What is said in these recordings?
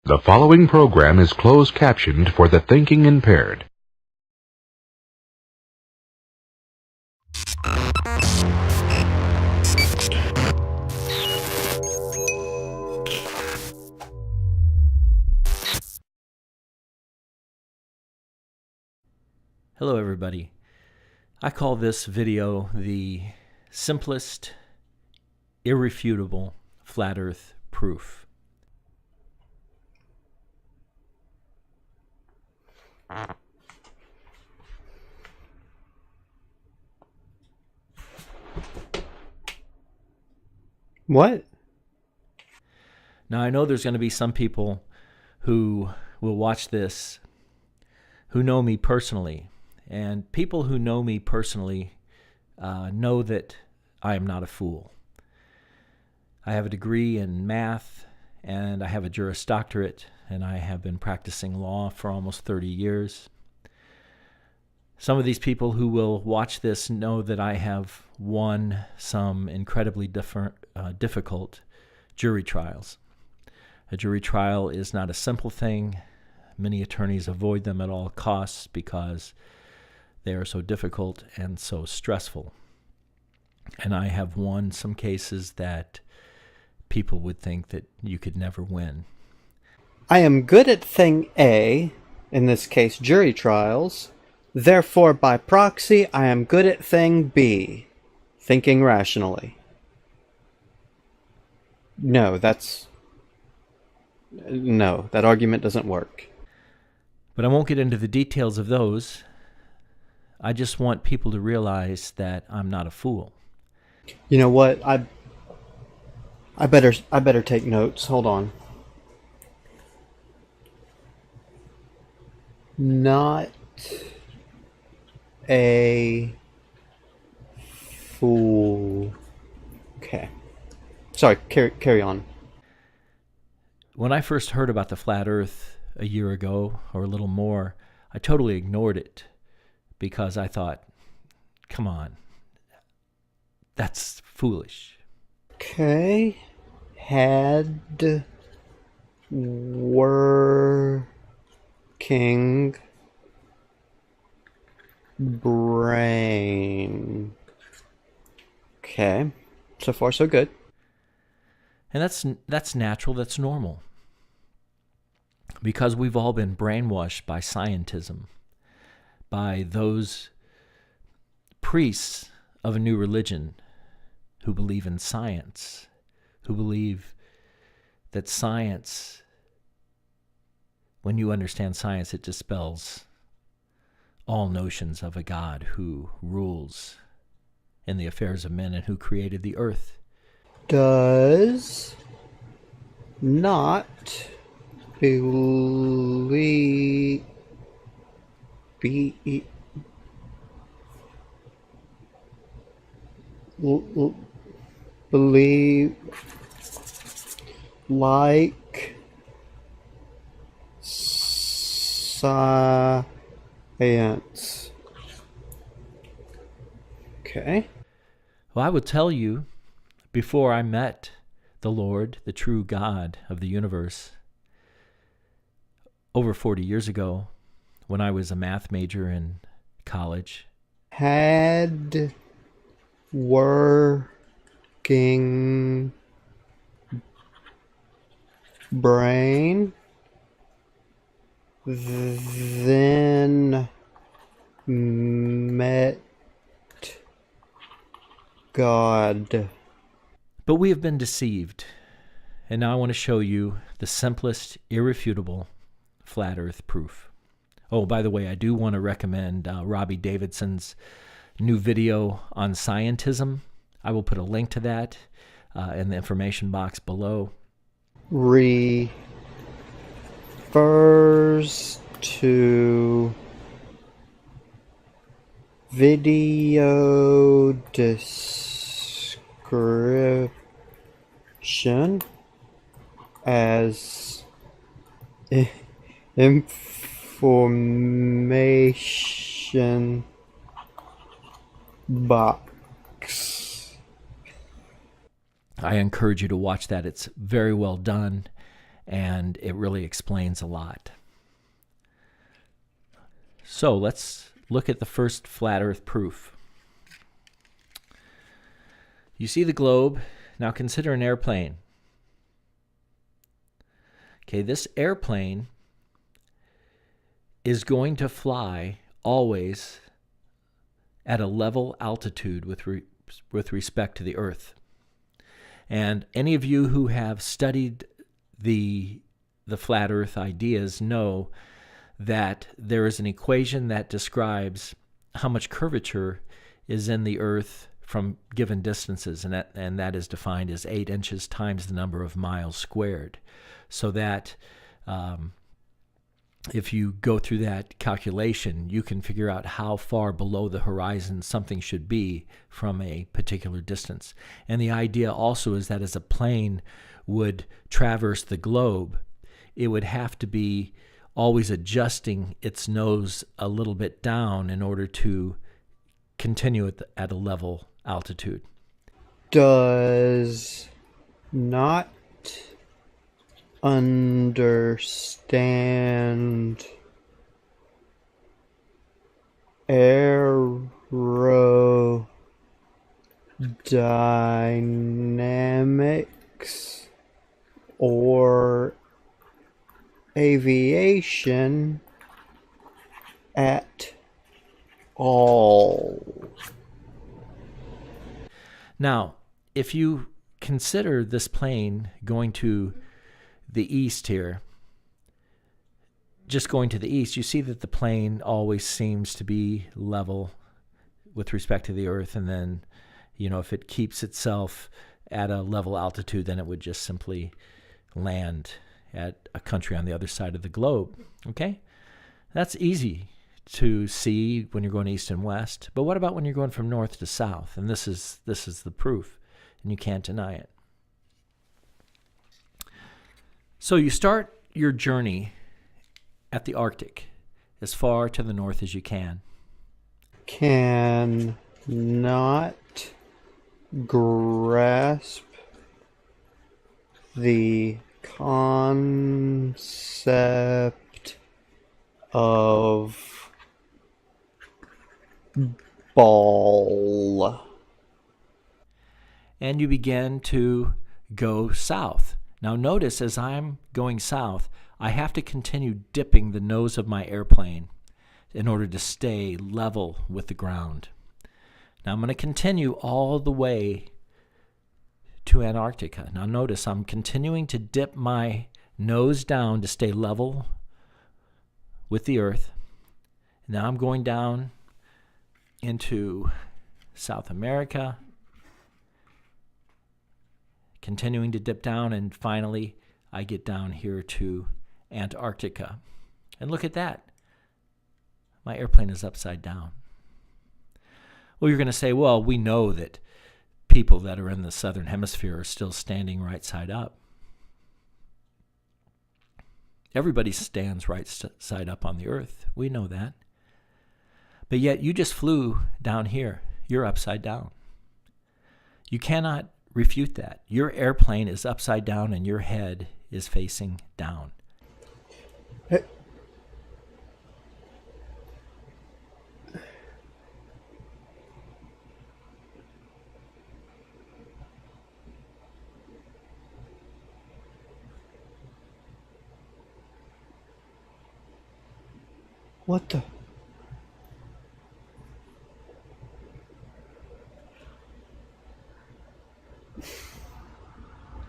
The following program is closed captioned for the thinking impaired. Hello everybody. I call this video the simplest, irrefutable flat earth proof. What? Now I know there's going to be some people who will watch this who know me personally. And people who know me personally know that I am not a fool. I have a degree in math, and I have a Juris Doctorate, and I have been practicing law for almost 30 years. Some of these people who will watch this know that I have won some incredibly difficult jury trials. A jury trial is not a simple thing. Many attorneys avoid them at all costs because they are so difficult and so stressful. And I have won some cases that people would think that you could never win. I am good at thing A, in this case jury trials. Therefore, by proxy, I am good at thing B, thinking rationally. No, that argument doesn't work. But I won't get into the details of those. I just want people to realize that I'm not a fool. You know what? I better take notes. Hold on. Not a fool. Okay. Sorry, carry on. When I first heard about the flat earth a year ago, or a little more, I totally ignored it because I thought, come on, that's foolish. Okay. Had working brain. Okay. So far, so good. And that's natural, that's normal. Because we've all been brainwashed by scientism, by those priests of a new religion who believe in science, who believe that science, when you understand science, it dispels all notions of a God who rules in the affairs of men and who created the earth. Does not believe believe like science. Okay. Well, I would tell you, before I met the Lord, the true God of the universe, over 40 years ago, when I was a math major in college, Had working brain, then met God. but we have been deceived. And now I want to show you the simplest, irrefutable flat earth proof. Oh, by the way, I do want to recommend Robbie Davidson's new video on scientism. I will put a link to that in the information box below. Refers to video description as information box. I encourage you to watch that. It's very well done. and it really explains a lot. So let's look at the first flat Earth proof. You see the globe. Now consider an airplane. Okay, this airplane is going to fly always at a level altitude with respect to the Earth. And any of you who have studied the flat Earth ideas know that there is an equation that describes how much curvature is in the Earth from given distances, and that is defined as 8 inches times the number of miles squared. So that if you go through that calculation, you can figure out how far below the horizon something should be from a particular distance. And the idea also is that as a plane would traverse the globe, it would have to be always adjusting its nose a little bit down in order to continue at a level altitude. Does not understand aerodynamics or aviation at all. Now, if you consider this plane going to the east here, just going to the east, you see that the plane always seems to be level with respect to the Earth, and then, if it keeps itself at a level altitude, then it would just simply land at a country on the other side of the globe. Okay? That's easy to see when you're going east and west. But what about when you're going from north to south? And this is the proof, and you can't deny it. So you start your journey at the Arctic, as far to the north as you can. Can not grasp the concept of ball. And you begin to go south. Now notice, as I'm going south, I have to continue dipping the nose of my airplane in order to stay level with the ground. Now I'm going to continue all the way to Antarctica. Now notice, I'm continuing to dip my nose down to stay level with the Earth. Now I'm going down into South America, continuing to dip down, and finally I get down here to Antarctica. And look at that. My airplane is upside down. Well, you're going to say, well, we know that people that are in the southern hemisphere are still standing right side up. Everybody stands right side up on the Earth. We know that. But yet you just flew down here. You're upside down. You cannot refute that. Your airplane is upside down and your head is facing down. What the?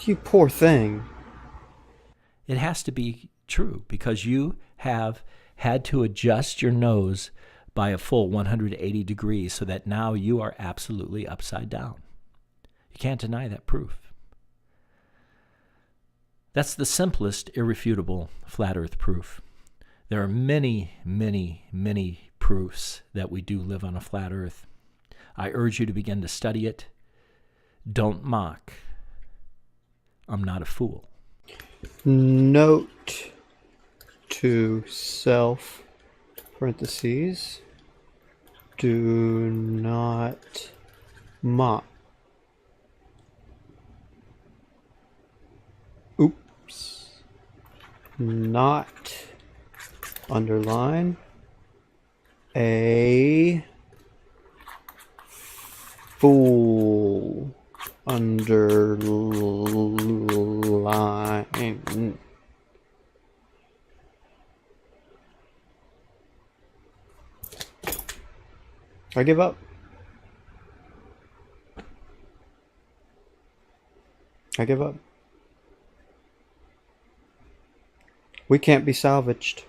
You poor thing. It has to be true because you have had to adjust your nose by a full 180 degrees so that now you are absolutely upside down. You can't deny that proof. That's the simplest, irrefutable flat Earth proof. There are many, many, many proofs that we do live on a flat Earth. I urge you to begin to study it. Don't mock. I'm not a fool. Note to self, parentheses, do not mock. Oops. not underline a fool underline. I give up. I give up. We can't be salvaged.